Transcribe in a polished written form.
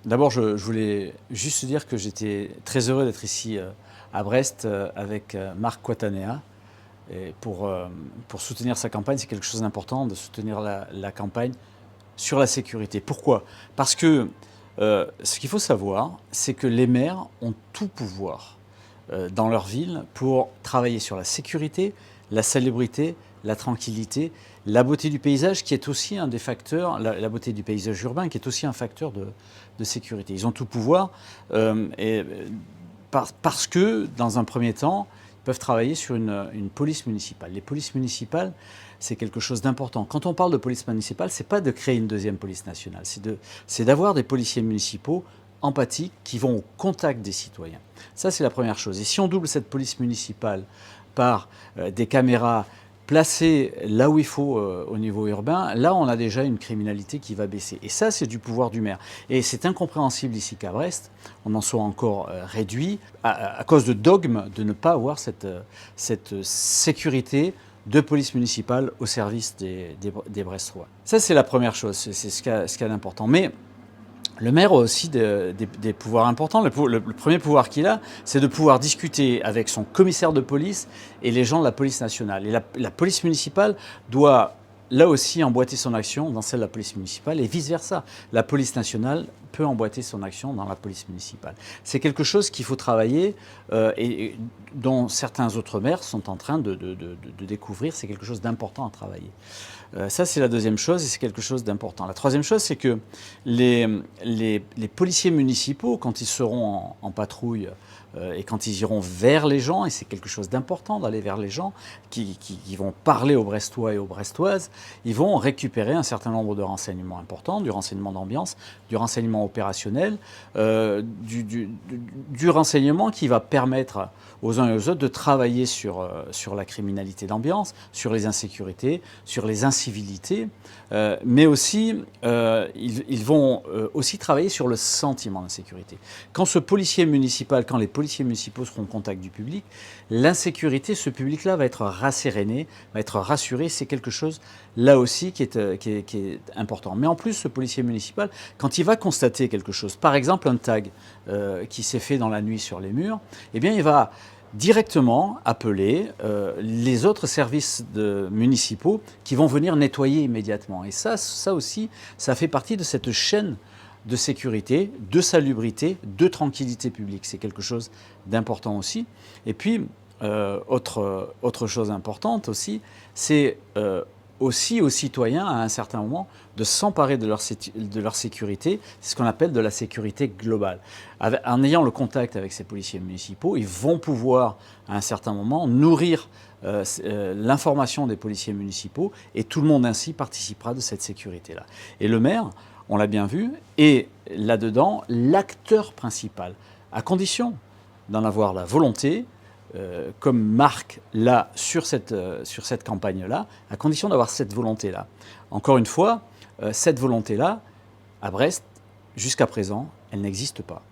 D'abord, je voulais juste dire que j'étais très heureux d'être ici à Brest avec Marc Coatanea. Et pour soutenir sa campagne, c'est quelque chose d'important de soutenir la campagne sur la sécurité. Pourquoi? Parce que ce qu'il faut savoir, c'est que les maires ont tout pouvoir dans leur ville pour travailler sur la sécurité, la salubrité, la tranquillité, la beauté du paysage qui est aussi un des facteurs, la beauté du paysage urbain qui est aussi un facteur de sécurité. Ils ont tout pouvoir parce que, dans un premier temps, ils peuvent travailler sur une police municipale. Les polices municipales, c'est quelque chose d'important. Quand on parle de police municipale, ce n'est pas de créer une deuxième police nationale, c'est d'avoir des policiers municipaux empathiques qui vont au contact des citoyens. Ça, c'est la première chose. Et si on double cette police municipale par des caméras placées là où il faut au niveau urbain, là, on a déjà une criminalité qui va baisser. Et ça, c'est du pouvoir du maire. Et c'est incompréhensible ici qu'à Brest, on en soit encore réduit à cause de dogmes de ne pas avoir cette sécurité de police municipale au service des Brestois. Ça, c'est la première chose, c'est ce qu'il y a d'important. Mais le maire a aussi des pouvoirs importants. Le premier pouvoir qu'il a, c'est de pouvoir discuter avec son commissaire de police et les gens de la police nationale. Et la police municipale doit là aussi emboîter son action dans celle de la police municipale et vice-versa. La police nationale peut emboîter son action dans la police municipale. C'est quelque chose qu'il faut travailler et dont certains autres maires sont en train de découvrir. C'est quelque chose d'important à travailler. Ça, c'est la deuxième chose et c'est quelque chose d'important. La troisième chose, c'est que les policiers municipaux, quand ils seront en patrouille et quand ils iront vers les gens, et c'est quelque chose d'important d'aller vers les gens, qui vont parler aux Brestois et aux Brestoises, ils vont récupérer un certain nombre de renseignements importants, du renseignement d'ambiance, du renseignement opérationnel, du renseignement qui va permettre aux uns et aux autres de travailler sur la criminalité d'ambiance, sur les insécurités, sur les incivilités, mais aussi ils vont aussi travailler sur le sentiment d'insécurité. Quand les policiers municipaux seront en contact du public, l'insécurité, ce public-là va être rasséréné, va être rassuré. C'est quelque chose là aussi qui est important. Mais en plus, ce policier municipal, quand il va constater quelque chose, par exemple un tag qui s'est fait dans la nuit sur les murs, eh bien il va directement appeler les autres services municipaux qui vont venir nettoyer immédiatement. Et ça aussi, ça fait partie de cette chaîne de sécurité, de salubrité, de tranquillité publique. C'est quelque chose d'important aussi. Et puis, autre chose importante aussi, c'est aussi aux citoyens, à un certain moment, de s'emparer de leur sécurité. C'est ce qu'on appelle de la sécurité globale. En ayant le contact avec ces policiers municipaux, ils vont pouvoir, à un certain moment, nourrir l'information des policiers municipaux et tout le monde ainsi participera de cette sécurité-là. Et le maire, on l'a bien vu, est là-dedans l'acteur principal, à condition d'en avoir la volonté, comme Marc l'a sur cette campagne-là, à condition d'avoir cette volonté-là. Encore une fois, cette volonté-là, à Brest, jusqu'à présent, elle n'existe pas.